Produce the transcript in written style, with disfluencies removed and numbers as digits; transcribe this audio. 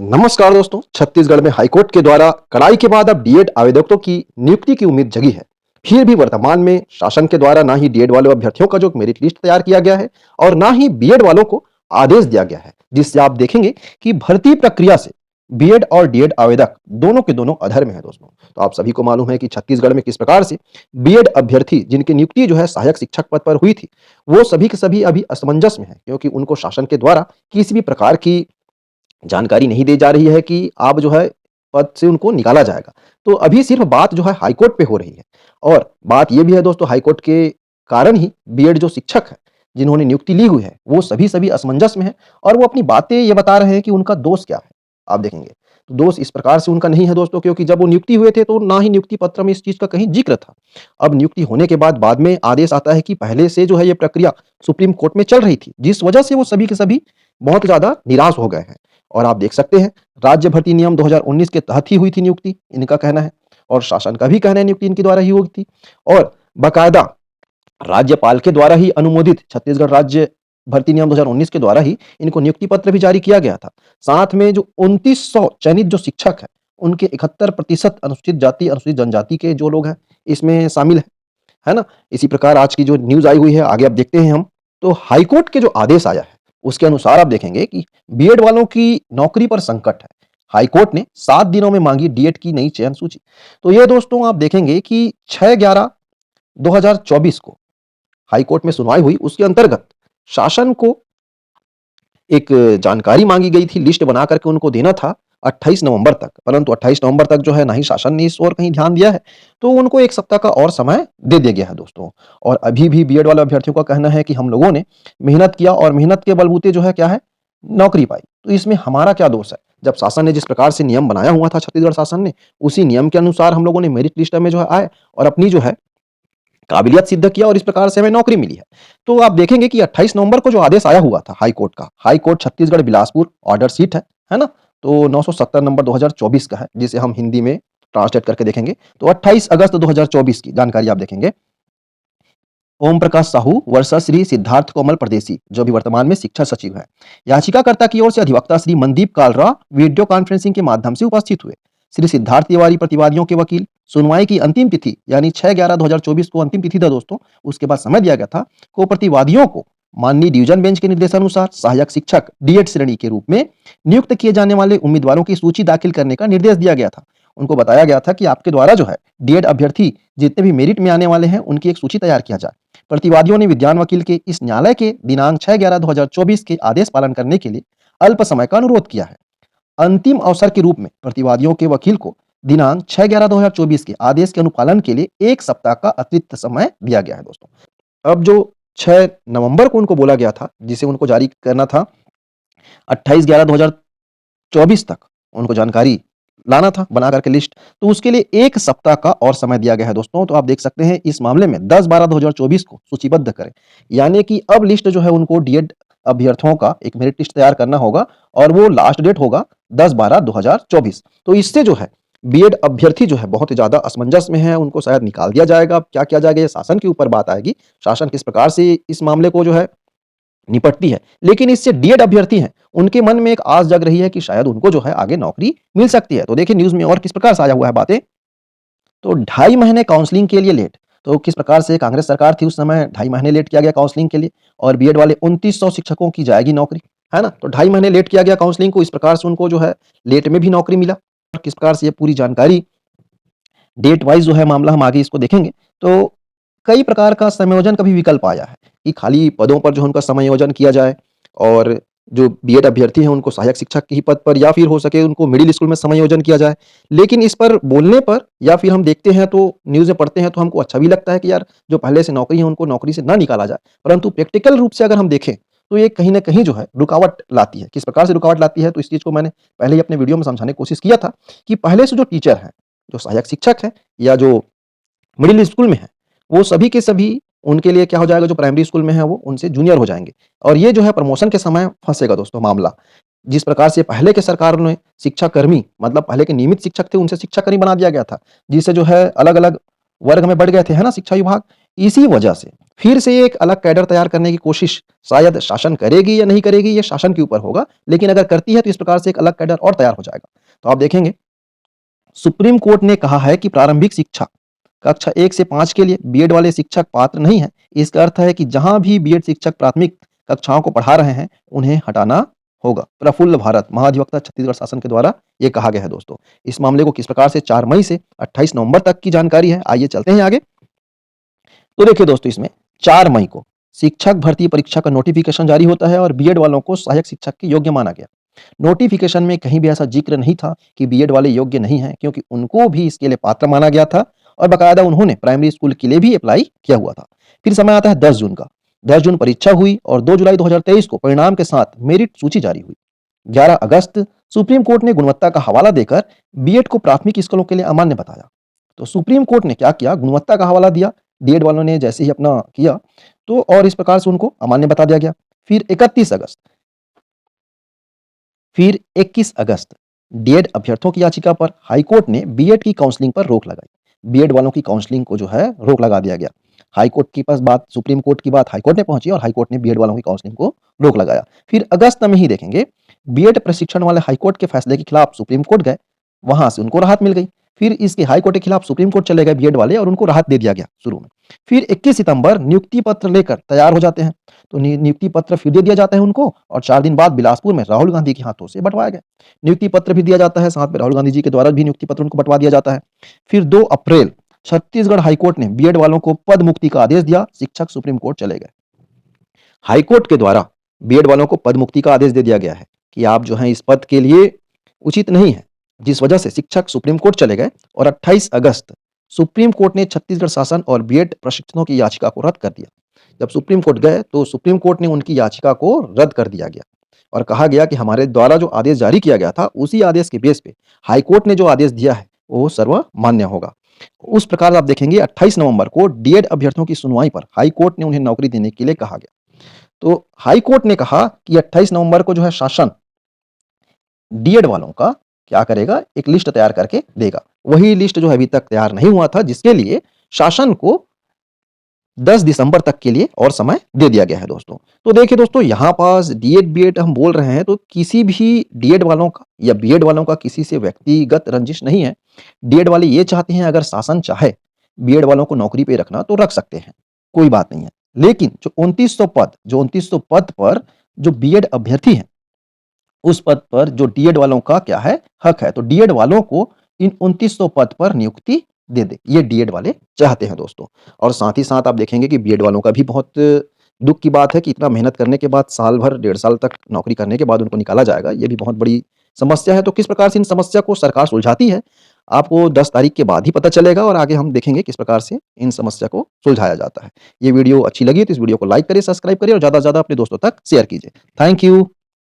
नमस्कार दोस्तों। छत्तीसगढ़ में हाईकोर्ट के द्वारा कड़ाई के बाद अब डीएड आवेदकों की नियुक्ति की उम्मीद जगी है। फिर भी वर्तमान में शासन के द्वारा ना ही डीएड वाले अभ्यर्थियों का जो मेरिट लिस्ट तैयार किया गया है और ना ही बीएड वालों को आदेश दिया गया है, जिससे आप देखेंगे कि भर्ती प्रक्रिया से बीएड और डीएड आवेदक दोनों के दोनों अधर में है दोस्तों। तो आप सभी को मालूम है कि छत्तीसगढ़ में किस प्रकार से बीएड अभ्यर्थी जिनकी नियुक्ति जो है सहायक शिक्षक पद पर हुई थी, वो सभी के सभी अभी असमंजस में है, क्योंकि उनको शासन के द्वारा किसी भी प्रकार की जानकारी नहीं दी जा रही है कि आप जो है पद से उनको निकाला जाएगा। तो अभी सिर्फ बात जो है हाईकोर्ट पे हो रही है और बात ये भी है दोस्तों, हाईकोर्ट के कारण ही बीएड जो शिक्षक हैं, जिन्होंने नियुक्ति ली हुई है, वो सभी असमंजस में हैं और वो अपनी बातें ये बता रहे हैं कि उनका दोष क्या है। आप देखेंगे, तो दोष इस प्रकार से उनका नहीं है दोस्तों, क्योंकि जब वो नियुक्ति हुए थे तो ना ही नियुक्ति पत्र में इस चीज़ का कहीं ज़िक्र था। अब नियुक्ति होने के बाद में आदेश आता है कि पहले से जो है ये प्रक्रिया सुप्रीम कोर्ट में चल रही थी, जिस वजह से वो सभी के सभी बहुत ज़्यादा निराश हो गए हैं। और आप देख सकते हैं, राज्य भर्ती नियम 2019 के तहत ही हुई थी नियुक्ति, इनका कहना है, और शासन का भी कहना है नियुक्ति इनके द्वारा ही हुई थी और बाकायदा राज्यपाल के द्वारा ही अनुमोदित छत्तीसगढ़ राज्य भर्ती नियम 2019 के द्वारा ही इनको नियुक्ति पत्र भी जारी किया गया था। साथ में जो 2900 चयनित जो शिक्षक हैं, उनके 71% अनुसूचित जाति, अनुसूचित जनजाति के जो लोग हैं, इसमें शामिल है ना? इसी प्रकार आज की जो न्यूज़ आई हुई है, आगे अब देखते हैं हम। तो हाईकोर्ट के जो आदेश आया है, उसके अनुसार आप देखेंगे कि बीएड वालों की नौकरी पर संकट है। हाईकोर्ट ने 7 दिनों में मांगी डीएड की नई चयन सूची। तो ये दोस्तों आप देखेंगे कि 6/11/2024 को हाईकोर्ट में सुनवाई हुई, उसके अंतर्गत शासन को एक जानकारी मांगी गई थी, लिस्ट बना करके उनको देना था 28 नवंबर तक, परंतु 28 नवंबर तक जो है ना ही शासन ने इस ओर कहीं ध्यान दिया है, तो उनको 1 सप्ताह का और समय दे दिया गया है दोस्तों। और अभी भी बीएड वाले अभ्यर्थियों का कहना है कि हम लोगों ने मेहनत किया और मेहनत के बलबूते जो है क्या है, नौकरी पाई। तो इसमें हमारा क्या दोष है? जब शासन ने जिस प्रकार से नियम बनाया हुआ था, छत्तीसगढ़ शासन ने, उसी नियम के अनुसार हम लोगों ने मेरिट लिस्ट में जो है आए और अपनी जो है काबिलियत सिद्ध किया और इस प्रकार से हमें नौकरी मिली है। तो आप देखेंगे कि 28 नवंबर को जो आदेश आया हुआ था हाईकोर्ट का, high court Chhattisgarh Bilaspur order sheet है ना? तो 970 नंबर 2024 का है, जिसे हम हिंदी में ट्रांसलेट करके देखेंगे तो 28 अगस्त 2024 की जानकारी आप देखेंगे। ओम प्रकाश साहू वर्सेस श्री सिद्धार्थ कोमल परदेसी, जो भी वर्तमान में शिक्षा सचिव हैं। याचिकाकर्ता की ओर से अधिवक्ता श्री मनदीप कालरा वीडियो कॉन्फ्रेंसिंग के माध्यम से उपस्थित हुए। श्री सिद्धार्थ तिवारी प्रतिवादियों के वकील। सुनवाई की अंतिम तिथि यानी 6/11/2024 को अंतिम तिथि था दोस्तों, उसके बाद समय दिया गया था को प्रतिवादियों को माननीय डिवीजन बेंच के निर्देशानुसार सहायक शिक्षक डीएड श्रेणी के रूप में नियुक्त किए जाने वाले उम्मीदवारों की सूची दाखिल करने का निर्देश दिया गया था। उनको बताया गया था कि आपके द्वारा जो है डीएड अभ्यर्थी जितने भी मेरिट में आने वाले हैं, उनकी एक सूची तैयार किया जाए। प्रतिवादियों ने विद्वान वकील के इस न्यायालय के दिनांक 6/11/2024 के आदेश पालन करने के लिए अल्प समय का अनुरोध किया है। अंतिम अवसर के रूप में प्रतिवादियों के वकील को दिनांक 6/11/2024 के आदेश के अनुपालन के लिए 1 सप्ताह का अतिरिक्त समय दिया गया है दोस्तों। अब जो 6 नवंबर को उनको बोला गया था, जिसे उनको जारी करना था 28/11/2024 तक उनको जानकारी लाना था बना करके लिस्ट, तो उसके लिए 1 सप्ताह का और समय दिया गया है दोस्तों। तो आप देख सकते हैं इस मामले में 10/12/2024 को सूचीबद्ध करें, यानी कि अब लिस्ट जो है उनको डीएड अभ्यर्थियों का एक मेरिट लिस्ट तैयार करना होगा और वो लास्ट डेट होगा 10/12/2024। तो इससे जो है बीएड अभ्यर्थी जो है बहुत ही ज़्यादा असमंजस में है, उनको शायद निकाल दिया जाएगा। अब क्या किया जाएगा, ये शासन के ऊपर बात आएगी, शासन किस प्रकार से इस मामले को जो है निपटती है। लेकिन इससे डीएड अभ्यर्थी हैं, उनके मन में एक आस जग रही है कि शायद उनको जो है आगे नौकरी मिल सकती है। तो देखिए न्यूज़ में और किस प्रकार से आया हुआ है बातें। तो 2.5 महीने काउंसलिंग के लिए लेट। तो किस प्रकार से कांग्रेस सरकार थी उस समय, 2.5 महीने लेट किया गया काउंसलिंग के लिए और बीएड वाले 2900 शिक्षकों की जाएगी नौकरी, है ना? तो 2.5 महीने लेट किया गया काउंसलिंग को, इस प्रकार से उनको जो है लेट में भी नौकरी मिला। और किस प्रकार से ये पूरी जानकारी डेट वाइज़ जो है मामला हम आगे इसको देखेंगे। तो कई प्रकार का समायोजन का भी विकल्प आया है कि खाली पदों पर जो है उनका समायोजन किया जाए और जो बीएड अभ्यर्थी हैं उनको सहायक शिक्षक के ही पद पर या फिर हो सके उनको मिडिल स्कूल में समायोजन किया जाए। लेकिन इस पर बोलने पर या फिर हम देखते हैं तो न्यूज़ें पढ़ते हैं तो हमको अच्छा भी लगता है कि यार जो पहले से नौकरी है उनको नौकरी से ना निकाला जाए। परंतु प्रैक्टिकल रूप से अगर हम देखें तो ये कहीं न कहीं जो है रुकावट लाती है। किस प्रकार से रुकावट लाती है, तो इस चीज़ को मैंने पहले ही अपने वीडियो में समझाने की कोशिश किया था कि पहले से जो टीचर हैं, जो सहायक शिक्षक हैं या जो मिडिल स्कूल में हैं, वो सभी के सभी उनके लिए क्या हो जाएगा, जो प्राइमरी स्कूल में है वो उनसे जूनियर हो जाएँगे और ये जो है प्रमोशन के समय फँसेगा दोस्तों मामला। जिस प्रकार से पहले के सरकार ने शिक्षाकर्मी मतलब पहले के नियमित शिक्षक थे उनसे शिक्षाकर्मी बना दिया गया था, जिससे जो है अलग-अलग वर्ग में बढ़ गए थे, है ना, शिक्षा विभाग। इसी वजह से फिर से एक अलग कैडर तैयार करने की कोशिश शायद शासन करेगी या नहीं करेगी, ये शासन के ऊपर होगा। लेकिन अगर करती है तो इस प्रकार से एक अलग कैडर और तैयार हो जाएगा। तो आप देखेंगे सुप्रीम कोर्ट ने कहा है कि प्रारंभिक शिक्षा कक्षा 1 से 5 के लिए बीएड वाले शिक्षक पात्र नहीं है। इसका अर्थ है कि जहां भी बीएड शिक्षक प्राथमिक कक्षाओं को पढ़ा रहे हैं, उन्हें हटाना होगा। प्रफुल्ल भारत महाधिवक्ता छत्तीसगढ़ शासन के द्वारा ये कहा गया है दोस्तों। इस मामले को किस प्रकार से 4 मई से 28 नवंबर तक की जानकारी है, आइए चलते हैं आगे। तो देखिए दोस्तों, इसमें 4 मई को शिक्षक भर्ती परीक्षा का नोटिफिकेशन जारी होता है और बीएड वालों को सहायक शिक्षक के योग्य माना गया। नोटिफिकेशन में कहीं भी ऐसा जिक्र नहीं था कि बीएड वाले योग्य नहीं हैं, क्योंकि उनको भी इसके लिए पात्र माना गया था और बाकायदा उन्होंने प्राइमरी स्कूल के लिए भी अप्लाई किया हुआ था। फिर समय आता है 10 जून का। 10 जून परीक्षा हुई और 2 जुलाई 2023 को परिणाम के साथ मेरिट सूची जारी हुई। 11 अगस्त सुप्रीम कोर्ट ने गुणवत्ता का हवाला देकर बीएड को प्राथमिक स्कूलों के लिए अमान्य बताया। तो सुप्रीम कोर्ट ने क्या किया, गुणवत्ता का हवाला दिया। डीएड वालों ने जैसे ही अपना किया तो और इस प्रकार से उनको अमान्य बता दिया गया। फिर 21 अगस्त डीएड अभ्यर्थियों की याचिका पर हाईकोर्ट ने बीएड की काउंसलिंग पर रोक लगाई। बीएड वालों की काउंसलिंग को जो है रोक लगा दिया गया। हाईकोर्ट की पास बात, सुप्रीम कोर्ट की बात हाईकोर्ट में पहुंची और हाईकोर्ट ने बीएड वालों की काउंसलिंग को रोक लगाया। फिर अगस्त में ही देखेंगे बीएड प्रशिक्षण वाले हाईकोर्ट के फैसले के खिलाफ सुप्रीम कोर्ट गए, वहां से उनको राहत मिल गई। फिर इसके हाईकोर्ट के खिलाफ सुप्रीम कोर्ट चले गए बीएड वाले और उनको राहत दे दिया गया शुरू में। फिर 21 सितंबर नियुक्ति पत्र लेकर तैयार हो जाते हैं। तो नियुक्ति पत्र फिर दे दिया जाता है उनको और 4 दिन बाद बिलासपुर में राहुल गांधी के हाथों से बंटवाया गया। नियुक्ति पत्र भी दिया जाता है, साथ में राहुल गांधी जी के द्वारा भी नियुक्ति पत्र उनको बंटवा दिया जाता है। फिर 2 अप्रैल छत्तीसगढ़ हाईकोर्ट ने बीएड वालों को पद मुक्ति का आदेश दिया। शिक्षक सुप्रीम कोर्ट चले गए। हाईकोर्ट के द्वारा बीएड वालों को पद मुक्ति का आदेश दे दिया गया है कि आप जो हैं इस पद के लिए उचित नहीं है, जिस वजह से शिक्षक सुप्रीम कोर्ट चले गए। और 28 अगस्त सुप्रीम कोर्ट ने छत्तीसगढ़ शासन और बीएड प्रशिक्षकों की याचिका को रद्द कर दिया। जब सुप्रीम कोर्ट गए तो सुप्रीम कोर्ट ने उनकी याचिका को रद्द कर दिया गया और कहा गया कि हमारे द्वारा जो आदेश जारी किया गया था, उसी आदेश के बेस पे हाईकोर्ट ने जो आदेश दिया है वो सर्वमान्य होगा। उस प्रकार आप देखेंगे 28 नवंबर को डीएड अभ्यर्थियों की सुनवाई पर हाईकोर्ट ने उन्हें नौकरी देने के लिए कहा गया। तो हाईकोर्ट ने कहा कि 28 नवंबर को जो है शासन डीएड वालों का क्या करेगा, एक लिस्ट तैयार करके देगा। वही लिस्ट जो है अभी तक तैयार नहीं हुआ था, जिसके लिए शासन को 10 दिसंबर तक के लिए और समय दे दिया गया है दोस्तों। तो देखिए दोस्तों, यहाँ पास डीएड बीएड हम बोल रहे हैं तो किसी भी डीएड वालों का या बीएड वालों का किसी से व्यक्तिगत रंजिश नहीं है। डीएड वाले ये चाहते हैं, अगर शासन चाहे बीएड वालों को नौकरी पे रखना तो रख सकते हैं, कोई बात नहीं है। लेकिन जो 2900 पद पर जो बीएड अभ्यर्थी हैं, उस पद पर जो डीएड वालों का क्या है, हक है। तो डीएड वालों को इन 2900 पद पर नियुक्ति दे दे, ये डीएड वाले चाहते हैं दोस्तों। और साथ ही साथ आप देखेंगे कि बीएड वालों का भी बहुत दुख की बात है कि इतना मेहनत करने के बाद साल भर 1.5 साल तक नौकरी करने के बाद उनको निकाला जाएगा, ये भी बहुत बड़ी समस्या है। तो किस प्रकार से इन समस्या को सरकार सुलझाती है, आपको 10 तारीख के बाद ही पता चलेगा और आगे हम देखेंगे किस प्रकार से इन समस्या को सुलझाया जाता है। ये वीडियो अच्छी लगी तो इस वीडियो को लाइक करिए, सब्सक्राइब करिए और ज़्यादा से ज़्यादा अपने दोस्तों तक शेयर कीजिए। Thank you.